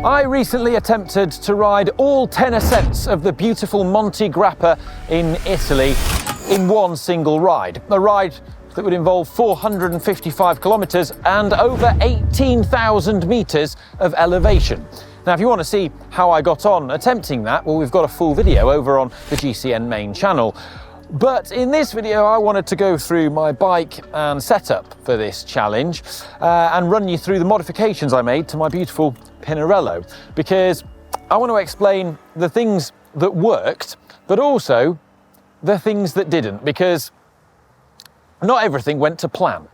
I recently attempted to ride all 10 ascents of the beautiful Monte Grappa in Italy in one single ride. A ride that would involve 455 kilometers and over 18,000 meters of elevation. Now, if you want to see how I got on attempting that, well, we've got a full video over on the GCN main channel. But in this video, I wanted to go through my bike and setup for this challenge and run you through the modifications I made to my beautiful Pinarello, because I want to explain the things that worked, but also the things that didn't, because not everything went to plan.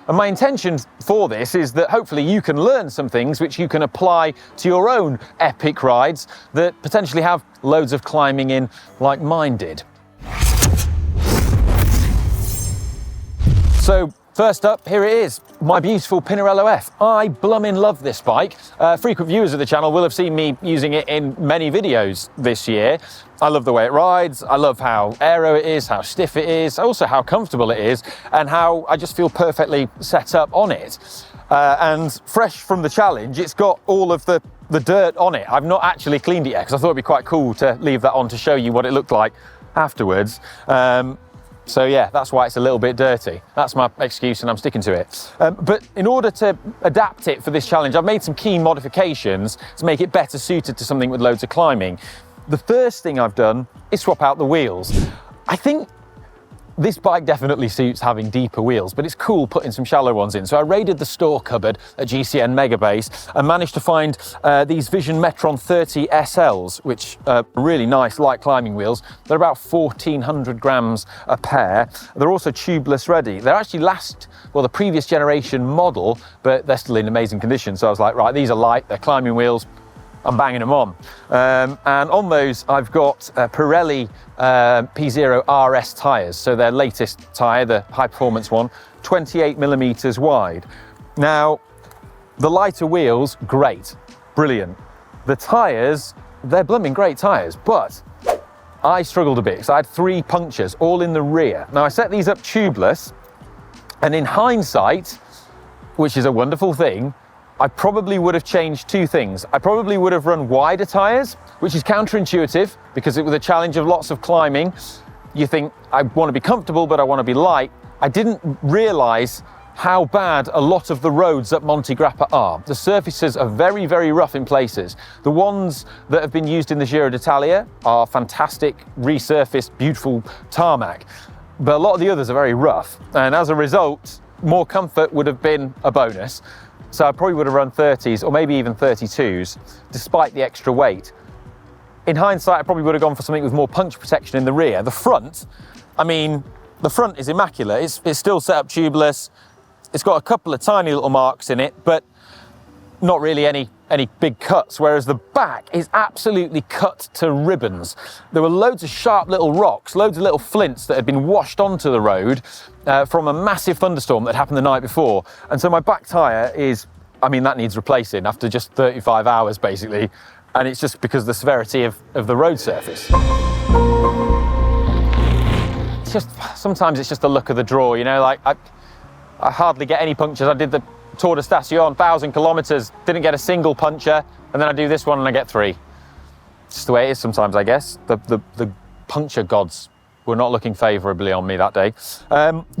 And my intention for this is that hopefully you can learn some things which you can apply to your own epic rides that potentially have loads of climbing in like mine did. So first up, here it is, my beautiful Pinarello F. I blummin' love this bike. Frequent viewers of the channel will have seen me using it in many videos this year. I love the way it rides, I love how aero it is, how stiff it is, also how comfortable it is, and how I just feel perfectly set up on it. And fresh from the challenge, it's got all of the dirt on it. I've not actually cleaned it yet, because I thought it'd be quite cool to leave that on to show you what it looked like afterwards. So yeah, that's why it's a little bit dirty. That's my excuse and I'm sticking to it. But in order to adapt it for this challenge, I've made some key modifications to make it better suited to something with loads of climbing. The first thing I've done is swap out the wheels. I think this bike definitely suits having deeper wheels, but it's cool putting some shallow ones in. So I raided the store cupboard at GCN Megabase and managed to find these Vision Metron 30 SLs, which are really nice light climbing wheels. They're about 1,400 grams a pair. They're also tubeless ready. They're actually the previous generation model, but they're still in amazing condition. So I was like, right, these are light, they're climbing wheels, I'm banging them on. And on those, I've got Pirelli P0 RS tyres. So their latest tyre, the high performance one, 28 millimeters wide. Now, the lighter wheels, great, brilliant. The tyres, they're blooming great tyres, but I struggled a bit because I had 3 punctures, all in the rear. Now I set these up tubeless, and in hindsight, which is a wonderful thing, I probably would have changed 2 things. I probably would have run wider tyres, which is counterintuitive because it was a challenge of lots of climbing. You think, I want to be comfortable, but I want to be light. I didn't realise how bad a lot of the roads at Monte Grappa are. The surfaces are very, very rough in places. The ones that have been used in the Giro d'Italia are fantastic, resurfaced, beautiful tarmac. But a lot of the others are very rough. And as a result, more comfort would have been a bonus. So I probably would have run 30s or maybe even 32s, despite the extra weight. In hindsight, I probably would have gone for something with more punch protection in the rear. The front, I mean, the front is immaculate. It's still set up tubeless. It's got a couple of tiny little marks in it, but not really any big cuts, whereas the back is absolutely cut to ribbons. There were loads of sharp little rocks, loads of little flints that had been washed onto the road from a massive thunderstorm that happened the night before. And so my back tyre is, I mean, that needs replacing after just 35 hours basically. And it's just because of the severity of the road surface. It's just, sometimes it's just the luck of the draw, you know, like I hardly get any punctures. I did the Tour de Station, 1,000 kilometers, didn't get a single puncture, and then I do this one and I get 3. It's just the way it is sometimes, I guess. The puncture gods were not looking favourably on me that day.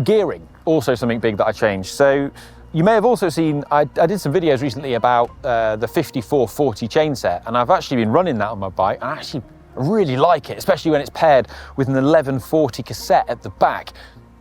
Gearing, also something big that I changed. So you may have also seen, I did some videos recently about the 5440 chain set, and I've actually been running that on my bike, and I actually really like it, especially when it's paired with an 1140 cassette at the back.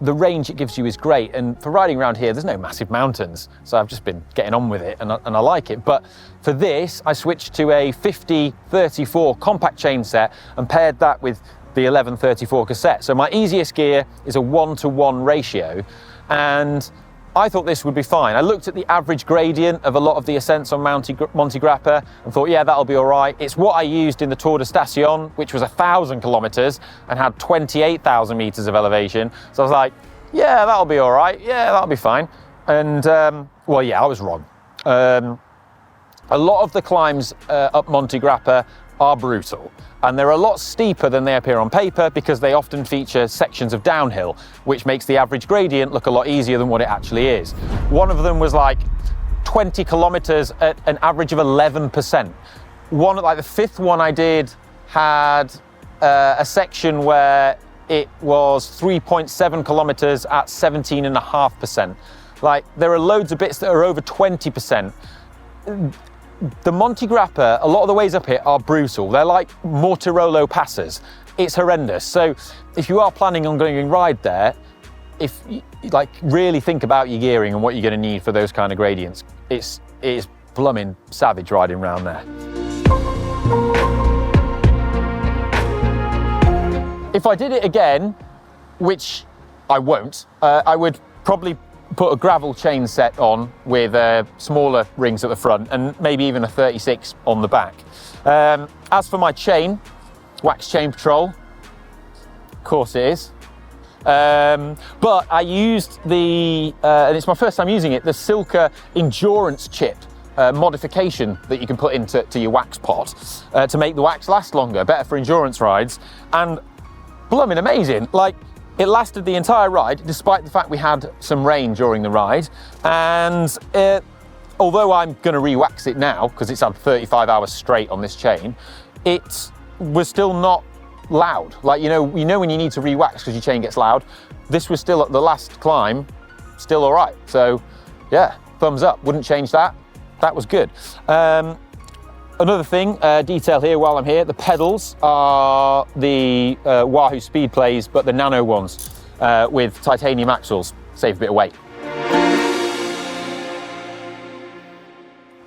The range it gives you is great, and for riding around here, there's no massive mountains, so I've just been getting on with it, and I like it. But for this, I switched to a 50-34 compact chain set and paired that with the 1134 cassette. So my easiest gear is a 1-to-1 ratio, and I thought this would be fine. I looked at the average gradient of a lot of the ascents on Monte Grappa and thought, yeah, that'll be all right. It's what I used in the Tour de Station, which was 1,000 kilometers and had 28,000 meters of elevation. So I was like, yeah, that'll be all right. Yeah, that'll be fine. And well, yeah, I was wrong. A lot of the climbs up Monte Grappa are brutal, and they're a lot steeper than they appear on paper because they often feature sections of downhill, which makes the average gradient look a lot easier than what it actually is. One of them was like 20 kilometers at an average of 11%. One, like the fifth one I did, had a section where it was 3.7 kilometers at 17.5%. Like, there are loads of bits that are over 20%. The Monte Grappa, a lot of the ways up it are brutal. They're like Mortirolo passes. It's horrendous. So if you are planning on going and ride there, if you, like, really think about your gearing and what you're going to need for those kind of gradients. It is blooming savage riding around there. If I did it again, which I won't, I would probably put a gravel chain set on with smaller rings at the front and maybe even a 36 on the back. As for my chain, wax chain patrol, of course it is. But I used the, and it's my first time using it, the Silka endurance chip modification that you can put into your wax pot to make the wax last longer, better for endurance rides, and blooming amazing. Like, it lasted the entire ride, despite the fact we had some rain during the ride. And although I'm going to re-wax it now, because it's had 35 hours straight on this chain, it was still not loud. Like, you know when you need to re-wax because your chain gets loud. This was still, at the last climb, still all right. So yeah, thumbs up. Wouldn't change that. That was good. Another thing, detail here while I'm here, the pedals are the Wahoo Speed Plays, but the nano ones with titanium axles, save a bit of weight.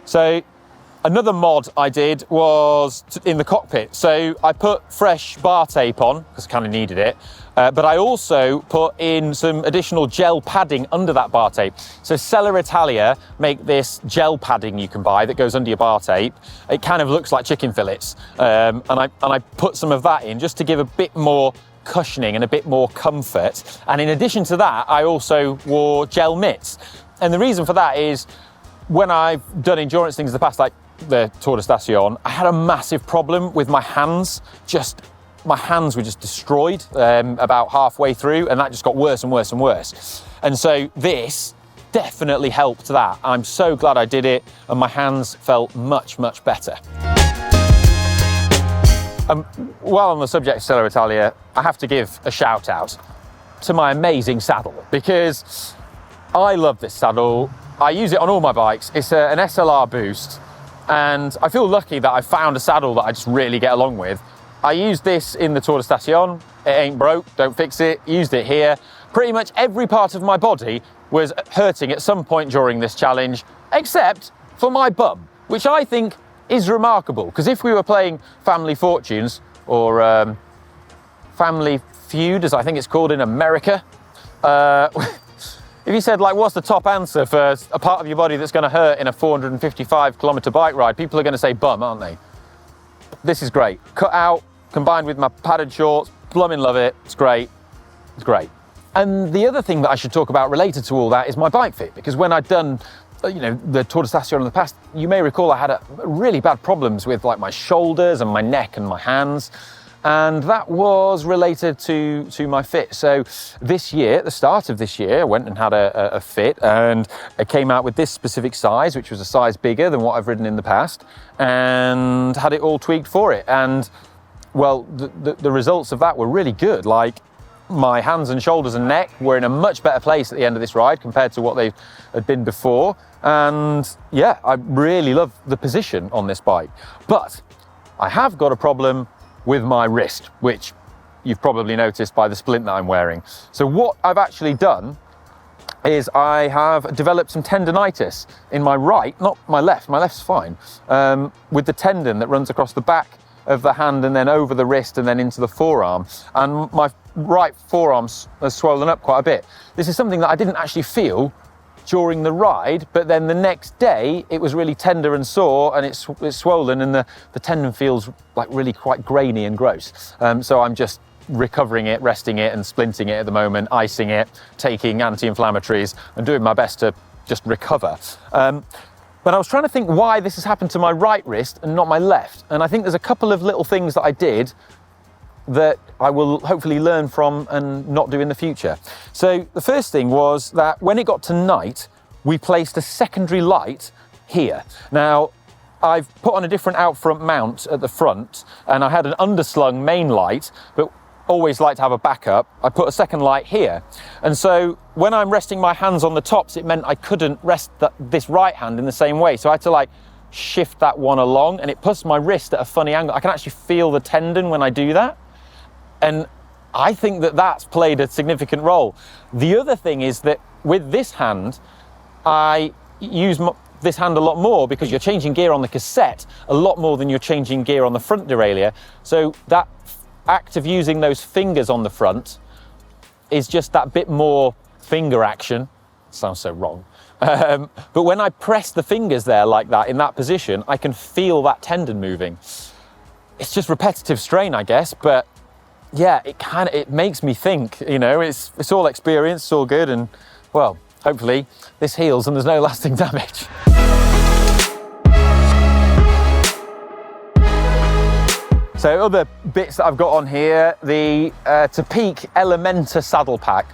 So another mod I did was in the cockpit. So I put fresh bar tape on, because I kind of needed it, but I also put in some additional gel padding under that bar tape. So Seller Italia make this gel padding you can buy that goes under your bar tape. It kind of looks like chicken fillets, and I put some of that in just to give a bit more cushioning and a bit more comfort. And in addition to that, I also wore gel mitts. And the reason for that is, when I've done endurance things in the past, like the Tour de Station, I had a massive problem with my hands. My hands were just destroyed about halfway through, and that just got worse and worse and worse. And so this definitely helped that. I'm so glad I did it, and my hands felt much, much better. While on the subject of Seller Italia, I have to give a shout out to my amazing saddle, because I love this saddle. I use it on all my bikes. It's an SLR Boost, and I feel lucky that I found a saddle that I just really get along with. I used this in the Tour de Station. It ain't broke, don't fix it. Used it here. Pretty much every part of my body was hurting at some point during this challenge, except for my bum, which I think is remarkable, because if we were playing Family Fortunes, or Family Feud, as I think it's called in America, if you said, like, what's the top answer for a part of your body that's going to hurt in a 455 kilometre bike ride, people are going to say bum, aren't they? This is great. Cut out, combined with my padded shorts, blooming love it. It's great. It's great. And the other thing that I should talk about related to all that is my bike fit, because when I'd done, the Tour de Station in the past, you may recall I had really bad problems with, like, my shoulders and my neck and my hands. And that was related to my fit. So this year, at the start of this year, I went and had a fit, and I came out with this specific size, which was a size bigger than what I've ridden in the past, and had it all tweaked for it. And well, the results of that were really good. Like, my hands and shoulders and neck were in a much better place at the end of this ride compared to what they had been before. And yeah, I really love the position on this bike. But I have got a problem with my wrist, which you've probably noticed by the splint that I'm wearing. So what I've actually done is I have developed some tendonitis in my right, not my left's fine, with the tendon that runs across the back of the hand and then over the wrist and then into the forearm. And my right forearm has swollen up quite a bit. This is something that I didn't actually feel during the ride, but then the next day it was really tender and sore, and it's swollen, and the tendon feels like really quite grainy and gross. So I'm just recovering it, resting it and splinting it at the moment, icing it, taking anti-inflammatories and doing my best to just recover. But I was trying to think why this has happened to my right wrist and not my left. And I think there's a couple of little things that I did that I will hopefully learn from and not do in the future. So the first thing was that when it got to night, we placed a secondary light here. Now, I've put on a different out front mount at the front, and I had an underslung main light, but always like to have a backup. I put a second light here. And so when I'm resting my hands on the tops, it meant I couldn't rest this right hand in the same way. So I had to like shift that one along, and it puts my wrist at a funny angle. I can actually feel the tendon when I do that. And I think that that's played a significant role. The other thing is that with this hand, I use this hand a lot more because you're changing gear on the cassette a lot more than you're changing gear on the front derailleur. So that act of using those fingers on the front is just that bit more finger action. Sounds so wrong. But when I press the fingers there like that in that position, I can feel that tendon moving. It's just repetitive strain, I guess, but yeah, it makes me think, you know, it's all experience, it's all good, and well, hopefully this heals and there's no lasting damage. So other bits that I've got on here, the Topeak Elementa saddle pack.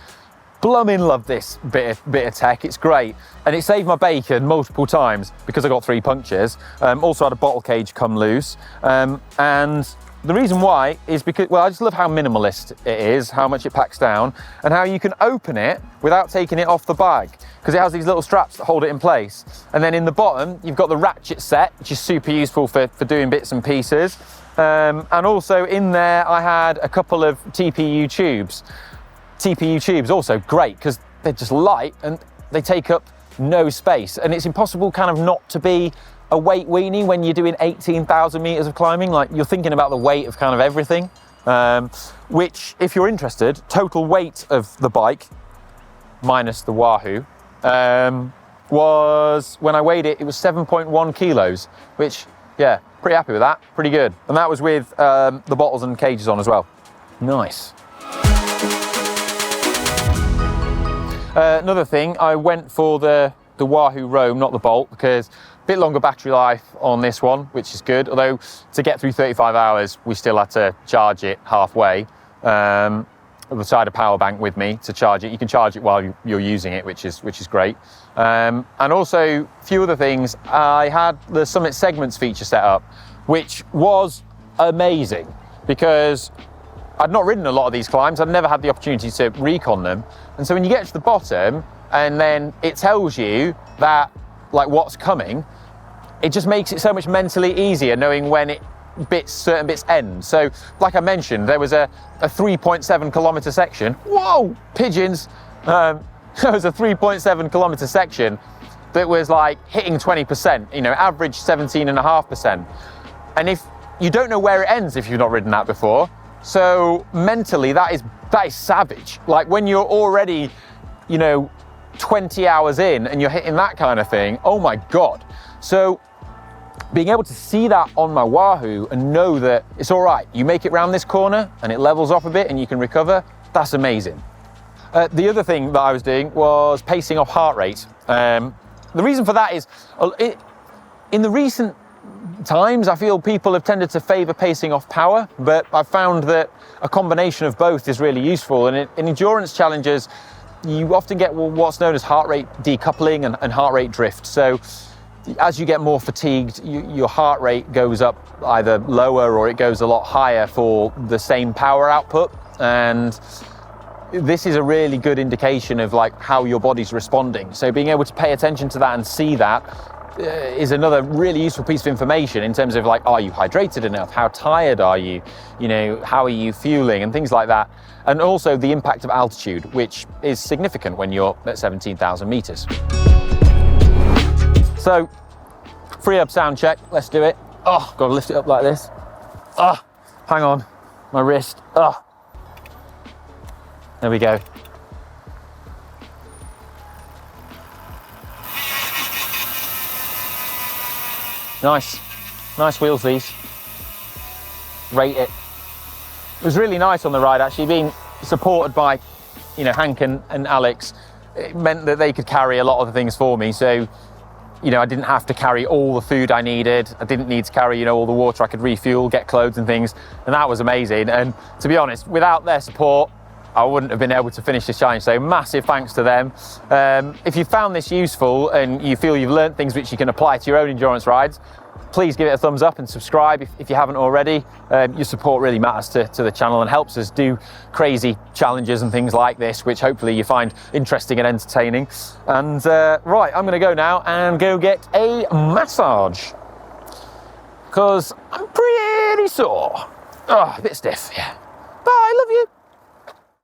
Blummin' love this bit of tech, it's great. And it saved my bacon multiple times because I got 3 punctures. Also had a bottle cage come loose. And the reason why is because, well, I just love how minimalist it is, how much it packs down, and how you can open it without taking it off the bag, because it has these little straps that hold it in place. And then in the bottom, you've got the ratchet set, which is super useful for doing bits and pieces. And also in there, I had a couple of TPU tubes. TPU tubes also great because they're just light and they take up no space. And it's impossible kind of not to be a weight weenie when you're doing 18,000 meters of climbing. Like, you're thinking about the weight of kind of everything, which, if you're interested, total weight of the bike minus the Wahoo was, when I weighed it, it was 7.1 kilos, which, yeah, pretty happy with that, pretty good. And that was with the bottles and cages on as well. Nice. Another thing, I went for the Wahoo Roam, not the Bolt, because a bit longer battery life on this one, which is good. Although to get through 35 hours, we still had to charge it halfway. Beside a power bank with me to charge it. You can charge it while you're using it, which is great. And also a few other things. I had the Summit Segments feature set up, which was amazing because I'd not ridden a lot of these climbs. I'd never had the opportunity to recon them. And so when you get to the bottom and then it tells you that, like, what's coming, it just makes it so much mentally easier knowing when certain bits end. So like I mentioned, there was a 3.7 kilometer section. Whoa, pigeons. There was a 3.7 kilometer section that was like hitting 20%, you know, average 17.5%. And if you don't know where it ends, if you've not ridden that before, so mentally that is savage. Like, when you're already, you know, 20 hours in and you're hitting that kind of thing, oh my God. So being able to see that on my Wahoo and know that it's all right, you make it round this corner and it levels off a bit and you can recover, that's amazing. The other thing that I was doing was pacing off heart rate. The reason for that is, in the recent times, I feel people have tended to favour pacing off power, but I've found that a combination of both is really useful. And in endurance challenges, you often get what's known as heart rate decoupling and heart rate drift. So as you get more fatigued, your heart rate goes up either lower or it goes a lot higher for the same power output. And this is a really good indication of like how your body's responding. So being able to pay attention to that and see that is another really useful piece of information in terms of like, are you hydrated enough? How tired are you? You know, how are you fueling and things like that. And also the impact of altitude, which is significant when you're at 17,000 meters. So, Freehub sound check, let's do it. Oh, gotta lift it up like this. Oh, hang on, my wrist. Oh, there we go. Nice wheels these. Rate it. It was really nice on the ride actually, being supported by, you know, Hank and Alex. It meant that they could carry a lot of the things for me. So, you know, I didn't have to carry all the food I needed. I didn't need to carry, you know, all the water. I could refuel, get clothes and things, and that was amazing. And to be honest, without their support, I wouldn't have been able to finish this challenge. So massive thanks to them. If you found this useful and you feel you've learned things which you can apply to your own endurance rides, please give it a thumbs up and subscribe if you haven't already. Your support really matters to the channel and helps us do crazy challenges and things like this, which hopefully you find interesting and entertaining. And right, I'm going to go now and go get a massage because I'm pretty sore. Oh, a bit stiff, yeah. Bye, love you.